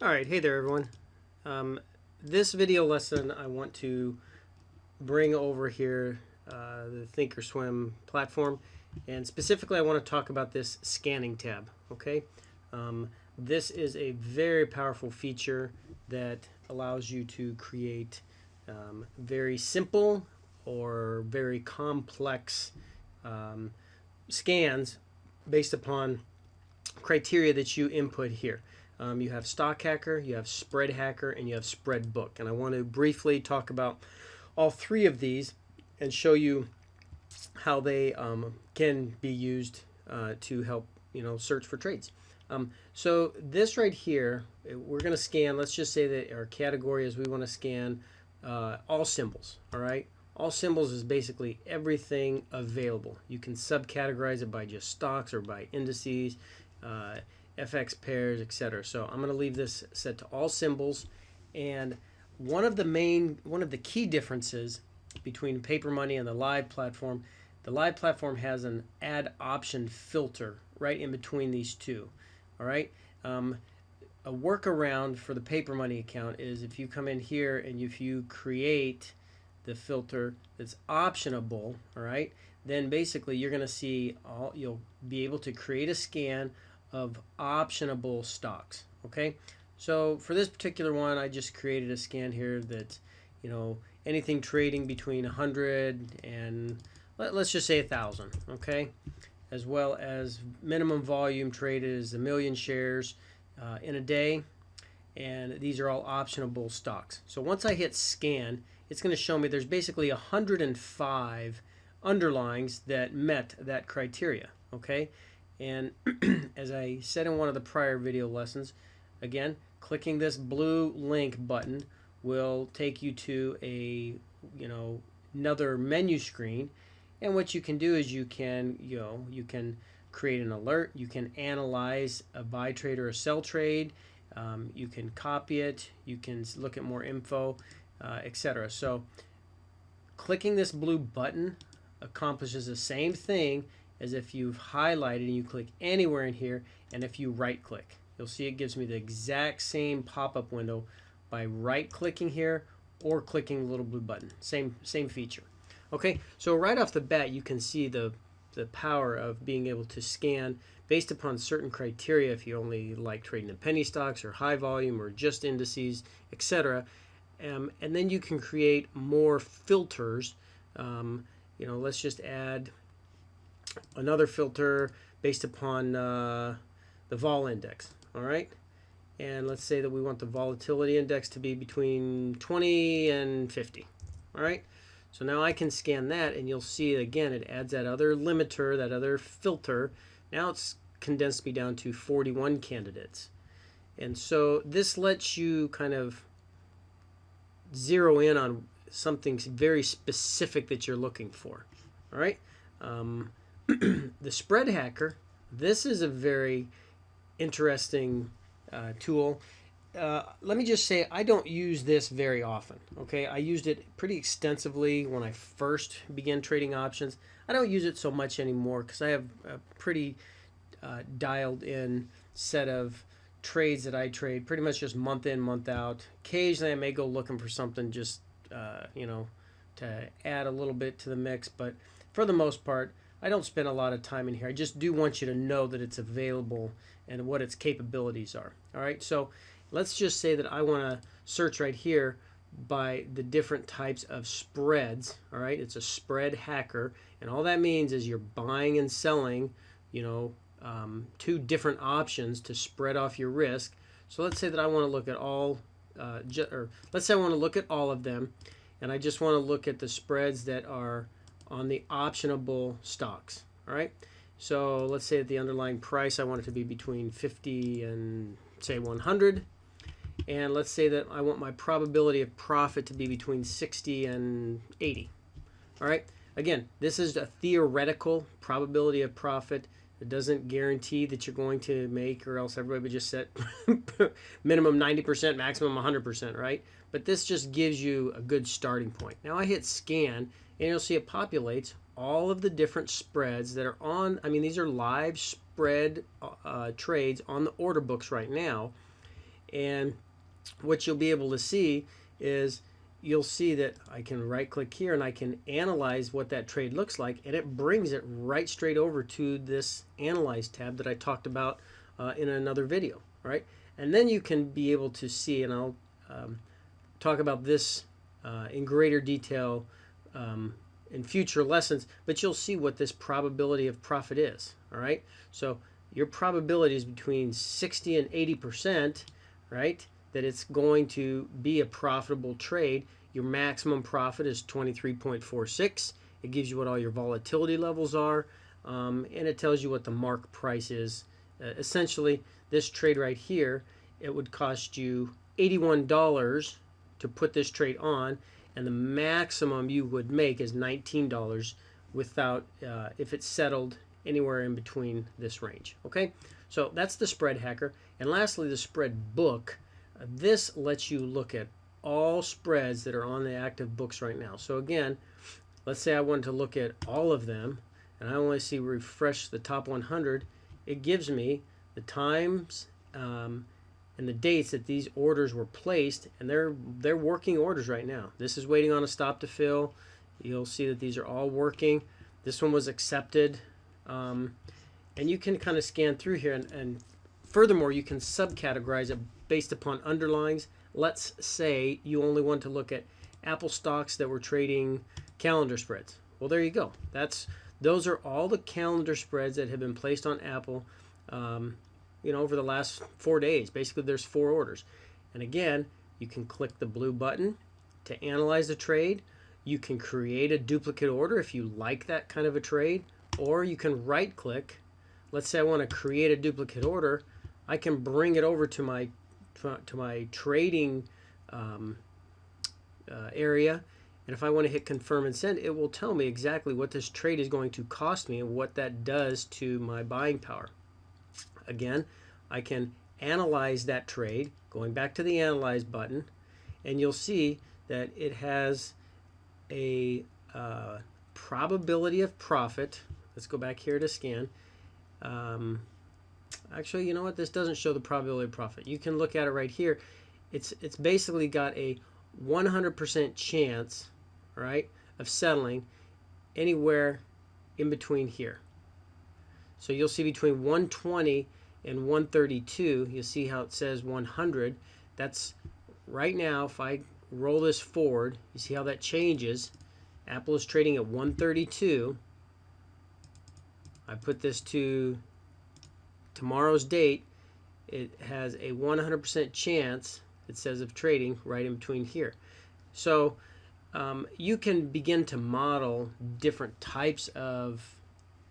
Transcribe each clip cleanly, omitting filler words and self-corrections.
Alright, hey there everyone. This video lesson I want to bring over here the Thinkorswim platform, and specifically I want to talk about this scanning tab. Okay, this is a very powerful feature that allows you to create very simple or very complex scans based upon criteria that you input here. You have Stock Hacker, you have Spread Hacker, and you have Spread Book. And I want to briefly talk about all three of these and show you how they can be used to help search for trades. So this right here, we're going to scan. Let's just say that our category is we want to scan all symbols. All right. All symbols is basically everything available. You can subcategorize it by just stocks or by indices, FX pairs, etc. So I'm going to leave this set to all symbols. And one of the key differences between Paper Money and the Live platform, the Live platform has an add option filter right in between these two. All right. A workaround for the Paper Money account is if you come in here and if you create the filter that's optionable, all right, then basically you're going to see you'll be able to create a scan of optionable stocks. Okay, so for this particular one, I just created a scan here that anything trading between 100 and let's just say 1,000. Okay, as well as minimum volume traded is 1,000,000 shares in a day, and these are all optionable stocks. So once I hit scan, it's going to show me there's basically 105 underlyings that met that criteria. Okay, and as I said in one of the prior video lessons, again, clicking this blue link button will take you to a another menu screen, and what you can do is you can create an alert, you can analyze a buy trade or a sell trade, you can copy it, you can look at more info, etc. So clicking this blue button accomplishes the same thing as if you've highlighted and you click anywhere in here, and if you right click, you'll see it gives me the exact same pop-up window by right clicking here or clicking the little blue button. Same feature. Okay, so right off the bat you can see the power of being able to scan based upon certain criteria if you only like trading in penny stocks or high volume or just indices, etc. And then you can create more filters. Let's just add another filter based upon the vol index. All right, and let's say that we want the volatility index to be between 20 and 50. All right, so now I can scan that, and you'll see again it adds that other limiter, that other filter. Now it's condensed me down to 41 candidates, and so this lets you kind of zero in on something very specific that you're looking for. All right. The Spread Hacker, this is a very interesting tool. Let me just say I don't use this very often. Okay, I used it pretty extensively when I first began trading options. I don't use it so much anymore because I have a pretty dialed in set of trades that I trade pretty much just month in, month out. Occasionally I may go looking for something just to add a little bit to the mix, but for the most part I don't spend a lot of time in here. I just do want you to know that it's available and what its capabilities are. All right, so let's just say that I want to search right here by the different types of spreads. All right, it's a spread hacker, and all that means is you're buying and selling two different options to spread off your risk. So let's say that I want to look at all let's say I want to look at all of them, and I just want to look at the spreads that are on the optionable stocks. All right, so let's say that the underlying price I want it to be between 50 and say 100, and let's say that I want my probability of profit to be between 60 and 80. All right, again, this is a theoretical probability of profit. It doesn't guarantee that you're going to make, or else everybody would just set minimum 90%, maximum 100%, right? But this just gives you a good starting point. Now I hit scan, and you'll see it populates all of the different spreads that are on. I mean, these are live spread trades on the order books right now. And what you'll be able to see is you'll see that I can right click here and I can analyze what that trade looks like, and it brings it right straight over to this Analyze tab that I talked about in another video, right? And then you can be able to see, and I'll talk about this in greater detail in future lessons, but you'll see what this probability of profit is, all right? So your probability is between 60 and 80%, right, that it's going to be a profitable trade. Your maximum profit is 23.46. It gives you what all your volatility levels are, and it tells you what the mark price is. Essentially, this trade right here, it would cost you $81 to put this trade on, and the maximum you would make is $19 without if it's settled anywhere in between this range. Okay, so that's the spread hacker. And lastly, the spread book. This lets you look at all spreads that are on the active books right now. So again, let's say I wanted to look at all of them, and I only see refresh the top 100. It gives me the times and the dates that these orders were placed, and they're working orders right now. This is waiting on a stop to fill. You'll see that these are all working. This one was accepted, and you can kind of scan through here, and furthermore, you can subcategorize it based upon underlyings. Let's say you only want to look at Apple stocks that were trading calendar spreads. Well, there you go. Those are all the calendar spreads that have been placed on Apple over the last 4 days. Basically, there's 4 orders. And again, you can click the blue button to analyze the trade. You can create a duplicate order if you like that kind of a trade, or you can right click. Let's say I want to create a duplicate order. I can bring it over to my trading area, and if I want to hit confirm and send, it will tell me exactly what this trade is going to cost me and what that does to my buying power. Again, I can analyze that trade, going back to the Analyze button, and you'll see that it has a probability of profit. Let's go back here to scan. Actually, you know what? This doesn't show the probability of profit. You can look at it right here. It's basically got a 100% chance, right, of settling anywhere in between here. So you'll see between 120 and 132, you'll see how it says 100. That's right now, if I roll this forward, you see how that changes. Apple is trading at 132. I put this to tomorrow's date. It has a 100% chance, it says, of trading right in between here. So you can begin to model different types of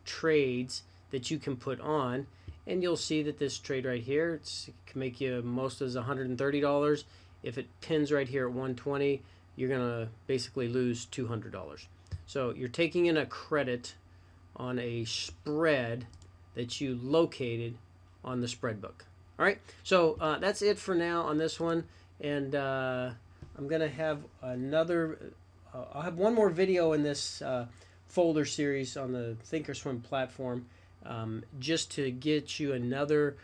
trades that you can put on, and you'll see that this trade right here, it can make you most as $130. If it pins right here at 120, you're gonna basically lose $200. So you're taking in a credit on a spread that you located on the spread book. All right, so that's it for now on this one, and I'm gonna have another. I'll have one more video in this folder series on the Thinkorswim platform, just to get you another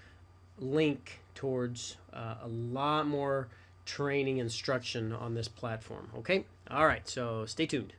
link towards a lot more training instruction on this platform. Okay, all right, so stay tuned.